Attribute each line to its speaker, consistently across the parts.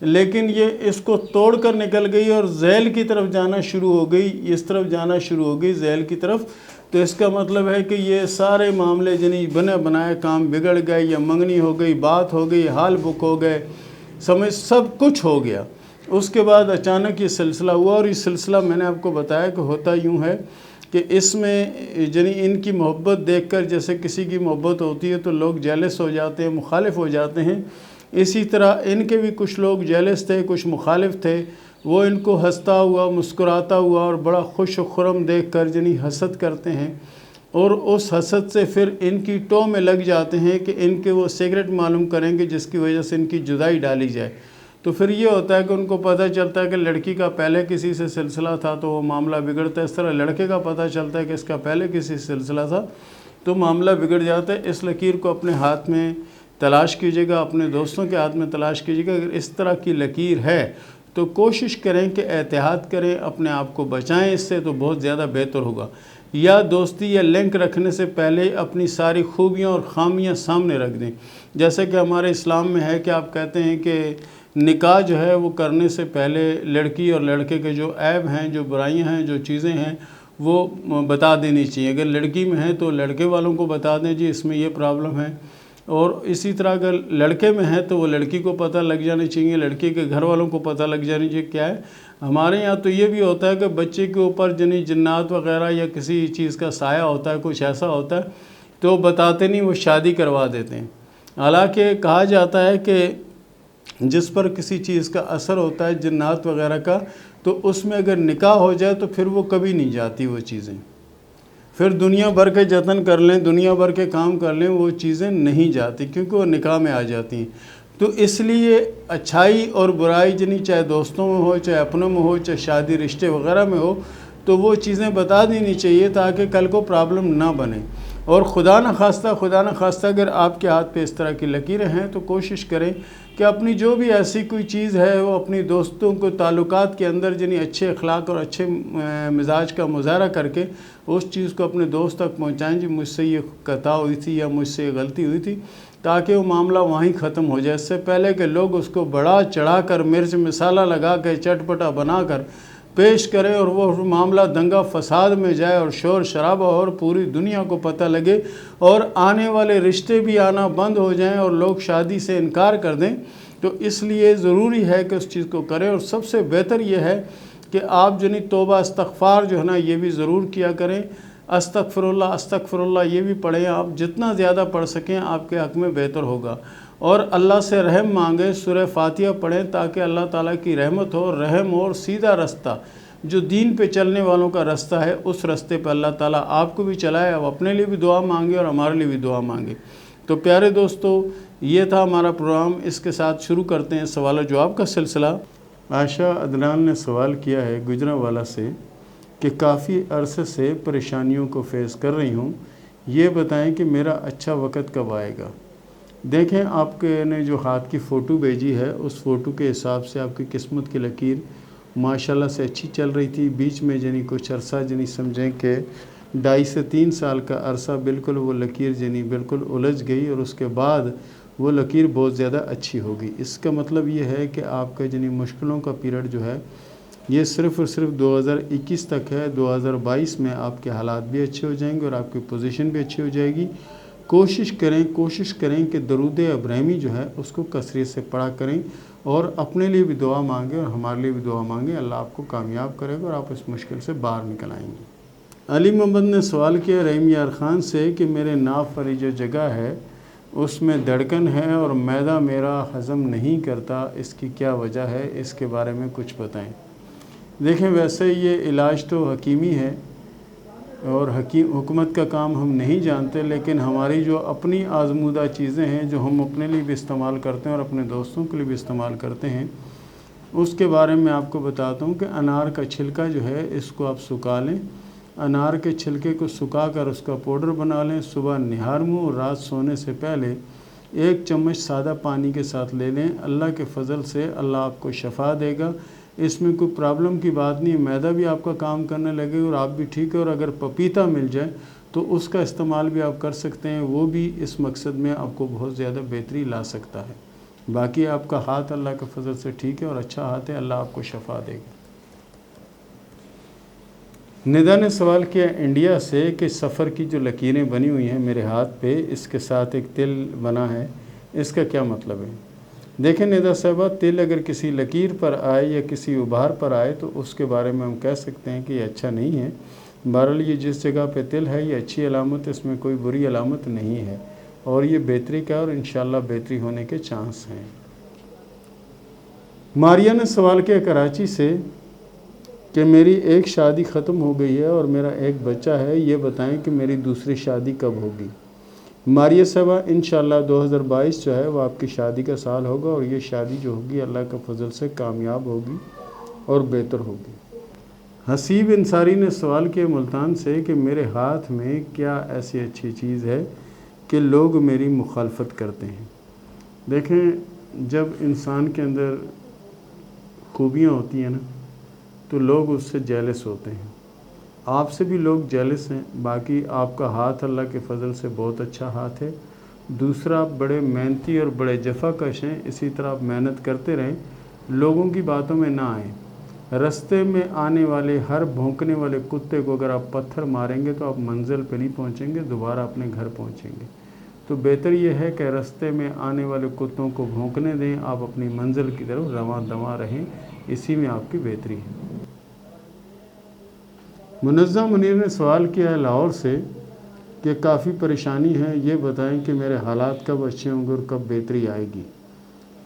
Speaker 1: لیکن یہ اس کو توڑ کر نکل گئی اور ذیل کی طرف جانا شروع ہو گئی، اس طرف جانا شروع ہو گئی ذیل کی طرف، تو اس کا مطلب ہے کہ یہ سارے معاملے جنہیں بنے بنائے کام بگڑ گئے، یا منگنی ہو گئی، بات ہو گئی، حال بک ہو گئے، سمجھ سب کچھ ہو گیا۔ اس کے بعد اچانک یہ سلسلہ ہوا، اور یہ سلسلہ میں نے آپ کو بتایا کہ ہوتا یوں ہے کہ اس میں یعنی ان کی محبت دیکھ کر، جیسے کسی کی محبت ہوتی ہے تو لوگ جیلس ہو جاتے ہیں، مخالف ہو جاتے ہیں، اسی طرح ان کے بھی کچھ لوگ جیلس تھے، کچھ مخالف تھے، وہ ان کو ہنستا ہوا، مسکراتا ہوا اور بڑا خوش و خرم دیکھ کر یعنی حسد کرتے ہیں، اور اس حسد سے پھر ان کی ٹو میں لگ جاتے ہیں کہ ان کے وہ سیکرٹ معلوم کریں گے جس کی وجہ سے ان کی جدائی ڈالی جائے۔ تو پھر یہ ہوتا ہے کہ ان کو پتہ چلتا ہے کہ لڑکی کا پہلے کسی سے سلسلہ تھا تو وہ معاملہ بگڑتا ہے، اس طرح لڑکے کا پتہ چلتا ہے کہ اس کا پہلے کسی سے سلسلہ تھا تو معاملہ بگڑ جاتا ہے۔ اس لکیر کو اپنے ہاتھ میں تلاش کیجیے گا، اپنے دوستوں کے ہاتھ میں تلاش کیجیے گا۔ اگر اس طرح کی لکیر ہے تو کوشش کریں کہ احتیاط کریں، اپنے آپ کو بچائیں اس سے، تو بہت زیادہ بہتر ہوگا۔ یا دوستی یا لنک رکھنے سے پہلے اپنی ساری خوبیاں اور خامیاں سامنے رکھ دیں۔ جیسے کہ ہمارے اسلام میں ہے کہ آپ کہتے ہیں کہ نکاح جو ہے وہ کرنے سے پہلے لڑکی اور لڑکے کے جو عیب ہیں، جو برائیاں ہیں، جو چیزیں ہیں، وہ بتا دینی چاہیے۔ اگر لڑکی میں ہے تو لڑکے والوں کو بتا دیں جی اس میں یہ پرابلم ہے، اور اسی طرح اگر لڑکے میں ہے تو وہ لڑکی کو پتہ لگ جانی چاہیے، لڑکی کے گھر والوں کو پتہ لگ جانی چاہیے کیا ہے۔ ہمارے یہاں تو یہ بھی ہوتا ہے کہ بچے کے اوپر جنات وغیرہ یا کسی چیز کا سایہ ہوتا ہے، کچھ ایسا ہوتا ہے تو بتاتے نہیں، وہ شادی کروا دیتے ہیں۔ حالانکہ کہا جاتا ہے کہ جس پر کسی چیز کا اثر ہوتا ہے جنات وغیرہ کا، تو اس میں اگر نکاح ہو جائے تو پھر وہ کبھی نہیں جاتی وہ چیزیں، پھر دنیا بھر کے جتن کر لیں، دنیا بھر کے کام کر لیں، وہ چیزیں نہیں جاتی کیونکہ وہ نکاح میں آ جاتی ہیں۔ تو اس لیے اچھائی اور برائی جنی چاہے دوستوں میں ہو، چاہے اپنوں میں ہو، چاہے شادی رشتے وغیرہ میں ہو، تو وہ چیزیں بتا دینی چاہیے تاکہ کل کو پرابلم نہ بنے۔ اور خدا نخواستہ اگر آپ کے ہاتھ پہ اس طرح کی لکیریں ہیں تو کوشش کریں کہ اپنی جو بھی ایسی کوئی چیز ہے وہ اپنی دوستوں کو تعلقات کے اندر جنہیں اچھے اخلاق اور اچھے مزاج کا مظاہرہ کر کے اس چیز کو اپنے دوست تک پہنچائیں، جی مجھ سے یہ خطا ہوئی تھی یا مجھ سے یہ غلطی ہوئی تھی، تاکہ وہ معاملہ وہیں ختم ہو جائے، اس سے پہلے کہ لوگ اس کو بڑھا چڑھا کر مرچ مسالہ لگا کے چٹپٹا بنا کر پیش کریں اور وہ معاملہ دنگا فساد میں جائے اور شور شرابہ اور پوری دنیا کو پتہ لگے اور آنے والے رشتے بھی آنا بند ہو جائیں اور لوگ شادی سے انکار کر دیں۔ تو اس لیے ضروری ہے کہ اس چیز کو کریں، اور سب سے بہتر یہ ہے کہ آپ توبہ استغفار جو ہے نا یہ بھی ضرور کیا کریں، استغفر اللہ یہ بھی پڑھیں، آپ جتنا زیادہ پڑھ سکیں آپ کے حق میں بہتر ہوگا۔ اور اللہ سے رحم مانگیں، سورہ فاتحہ پڑھیں تاکہ اللہ تعالیٰ کی رحمت ہو، رحم اور سیدھا رستہ جو دین پہ چلنے والوں کا رستہ ہے اس رستے پہ اللہ تعالیٰ آپ کو بھی چلائے۔ آپ اپنے لیے بھی دعا مانگیں اور ہمارے لیے بھی دعا مانگیں۔ تو پیارے دوستو، یہ تھا ہمارا پروگرام، اس کے ساتھ شروع کرتے ہیں سوال و جواب کا سلسلہ۔ عائشہ عدنان نے سوال کیا ہے گجرانوالہ سے کہ کافی عرصے سے پریشانیوں کو فیس کر رہی ہوں، یہ بتائیں کہ میرا اچھا وقت کب آئے گا۔ دیکھیں، آپ کے نے جو ہاتھ کی فوٹو بھیجی ہے اس فوٹو کے حساب سے آپ کی قسمت کی لکیر ماشاءاللہ سے اچھی چل رہی تھی، بیچ میں کچھ عرصہ سمجھیں کہ 2.5 سے 3 سال کا عرصہ بالکل وہ لکیر بالکل الجھ گئی، اور اس کے بعد وہ لکیر بہت زیادہ اچھی ہوگی۔ اس کا مطلب یہ ہے کہ آپ کا مشکلوں کا پیریڈ جو ہے یہ صرف اور صرف 2021 تک ہے۔ 2022 میں آپ کے حالات بھی اچھے ہو جائیں گے اور آپ کی پوزیشن بھی اچھی ہو جائے گی۔ کوشش کریں کہ درود ابراہیمی جو ہے اس کو کثرت سے پڑھا کریں، اور اپنے لیے بھی دعا مانگیں اور ہمارے لیے بھی دعا مانگیں، اللہ آپ کو کامیاب کرے گا اور آپ اس مشکل سے باہر نکل آئیں گے۔ علی محمد نے سوال کیا رحیم یار خان سے کہ میرے ناف والی جو جگہ ہے اس میں دھڑکن ہے اور معدہ میرا ہضم نہیں کرتا، اس کی کیا وجہ ہے، اس کے بارے میں کچھ بتائیں۔ دیکھیں، ویسے یہ علاج تو حکیمی ہے اور حکومت کا کام ہم نہیں جانتے، لیکن ہماری جو اپنی آزمودہ چیزیں ہیں جو ہم اپنے لیے بھی استعمال کرتے ہیں اور اپنے دوستوں کے لیے بھی استعمال کرتے ہیں، اس کے بارے میں آپ کو بتاتا ہوں کہ انار کا چھلکا جو ہے اس کو آپ سکھا لیں، انار کے چھلکے کو سکھا کر اس کا پاؤڈر بنا لیں، صبح نہار منہ اور رات سونے سے پہلے 1 چمچ سادہ پانی کے ساتھ لے لیں۔ اللہ کے فضل سے اللہ آپ کو شفا دے گا، اس میں کوئی پرابلم کی بات نہیں، معدہ بھی آپ کا کام کرنے لگے اور آپ بھی ٹھیک ہے۔ اور اگر پپیتا مل جائے تو اس کا استعمال بھی آپ کر سکتے ہیں، وہ بھی اس مقصد میں آپ کو بہت زیادہ بہتری لا سکتا ہے۔ باقی آپ کا ہاتھ اللہ کے فضل سے ٹھیک ہے اور اچھا ہاتھ ہے، اللہ آپ کو شفا دے گا۔ ندا نے سوال کیا انڈیا سے کہ سفر کی جو لکیریں بنی ہوئی ہیں میرے ہاتھ پہ، اس کے ساتھ ایک تل بنا ہے، اس کا کیا مطلب ہے؟ دیکھیں ندا صاحبہ، تل اگر کسی لکیر پر آئے یا کسی ابھار پر آئے تو اس کے بارے میں ہم کہہ سکتے ہیں کہ یہ اچھا نہیں ہے۔ بہرحال یہ جس جگہ پہ تل ہے یہ اچھی علامت، اس میں کوئی بری علامت نہیں ہے، اور یہ بہتری کا اور انشاءاللہ بہتری ہونے کے چانس ہیں۔ ماریا نے سوال کیا کراچی سے کہ میری ایک شادی ختم ہو گئی ہے اور میرا ایک بچہ ہے، یہ بتائیں کہ میری دوسری شادی کب ہوگی؟ ماریا صاحبہ، انشاءاللہ 2022 جو ہے وہ آپ کی شادی کا سال ہوگا، اور یہ شادی جو ہوگی اللہ کا فضل سے کامیاب ہوگی اور بہتر ہوگی۔ حسیب انصاری نے سوال کیا ملتان سے کہ میرے ہاتھ میں کیا ایسی اچھی چیز ہے کہ لوگ میری مخالفت کرتے ہیں؟ دیکھیں، جب انسان کے اندر خوبیاں ہوتی ہیں نا تو لوگ اس سے جیلس ہوتے ہیں۔ آپ سے بھی لوگ جیلس ہیں۔ باقی آپ کا ہاتھ اللہ کے فضل سے بہت اچھا ہاتھ ہے۔ دوسرا، آپ بڑے محنتی اور بڑے جفا کش ہیں، اسی طرح آپ محنت کرتے رہیں، لوگوں کی باتوں میں نہ آئیں۔ رستے میں آنے والے ہر بھونکنے والے کتے کو اگر آپ پتھر ماریں گے تو آپ منزل پہ نہیں پہنچیں گے، دوبارہ اپنے گھر پہنچیں گے۔ تو بہتر یہ ہے کہ رستے میں آنے والے کتوں کو بھونکنے دیں، آپ اپنی منزل کی طرف رواں دواں رہیں، اسی میں آپ کی بہتری ہے۔ منظم منیر نے سوال کیا ہے لاہور سے کہ کافی پریشانی ہے، یہ بتائیں کہ میرے حالات کب اچھے ہوں گے اور کب بہتری آئے گی؟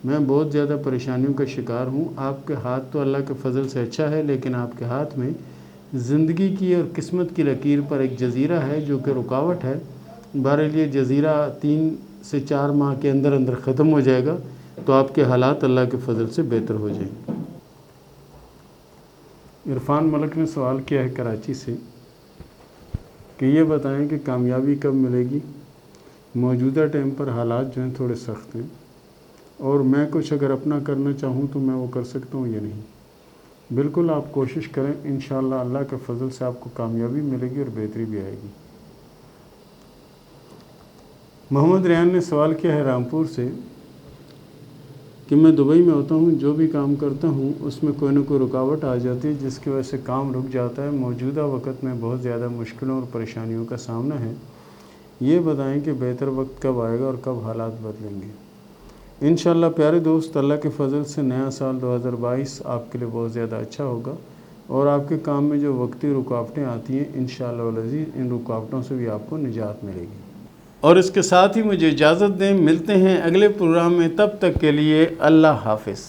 Speaker 1: میں بہت زیادہ پریشانیوں کا شکار ہوں۔ آپ کے ہاتھ تو اللہ کے فضل سے اچھا ہے، لیکن آپ کے ہاتھ میں زندگی کی اور قسمت کی لکیر پر ایک جزیرہ ہے جو کہ رکاوٹ ہے۔ بہرحال یہ جزیرہ 3 سے 4 ماہ کے اندر اندر ختم ہو جائے گا، تو آپ کے حالات اللہ کے فضل سے بہتر ہو جائیں گے۔ عرفان ملک نے سوال کیا ہے کراچی سے کہ یہ بتائیں کہ کامیابی کب ملے گی؟ موجودہ ٹائم پر حالات جو ہیں تھوڑے سخت ہیں، اور میں کچھ اگر اپنا کرنا چاہوں تو میں وہ کر سکتا ہوں یا نہیں؟ بالکل آپ کوشش کریں، انشاءاللہ اللہ کے فضل سے آپ کو کامیابی ملے گی اور بہتری بھی آئے گی۔ محمد ریان نے سوال کیا ہے رامپور سے کہ میں دبئی میں ہوتا ہوں، جو بھی کام کرتا ہوں اس میں کوئی نہ کوئی رکاوٹ آ جاتی ہے جس کی وجہ سے کام رک جاتا ہے۔ موجودہ وقت میں بہت زیادہ مشکلوں اور پریشانیوں کا سامنا ہے، یہ بتائیں کہ بہتر وقت کب آئے گا اور کب حالات بدلیں گے؟ انشاءاللہ پیارے دوست، اللہ کے فضل سے نیا سال 2022 آپ کے لیے بہت زیادہ اچھا ہوگا، اور آپ کے کام میں جو وقتی رکاوٹیں آتی ہیں انشاءاللہ العزیز ان رکاوٹوں سے بھی آپ کو نجات ملے گی۔ اور اس کے ساتھ ہی مجھے اجازت دیں، ملتے ہیں اگلے پروگرام میں، تب تک کے لیے اللہ حافظ۔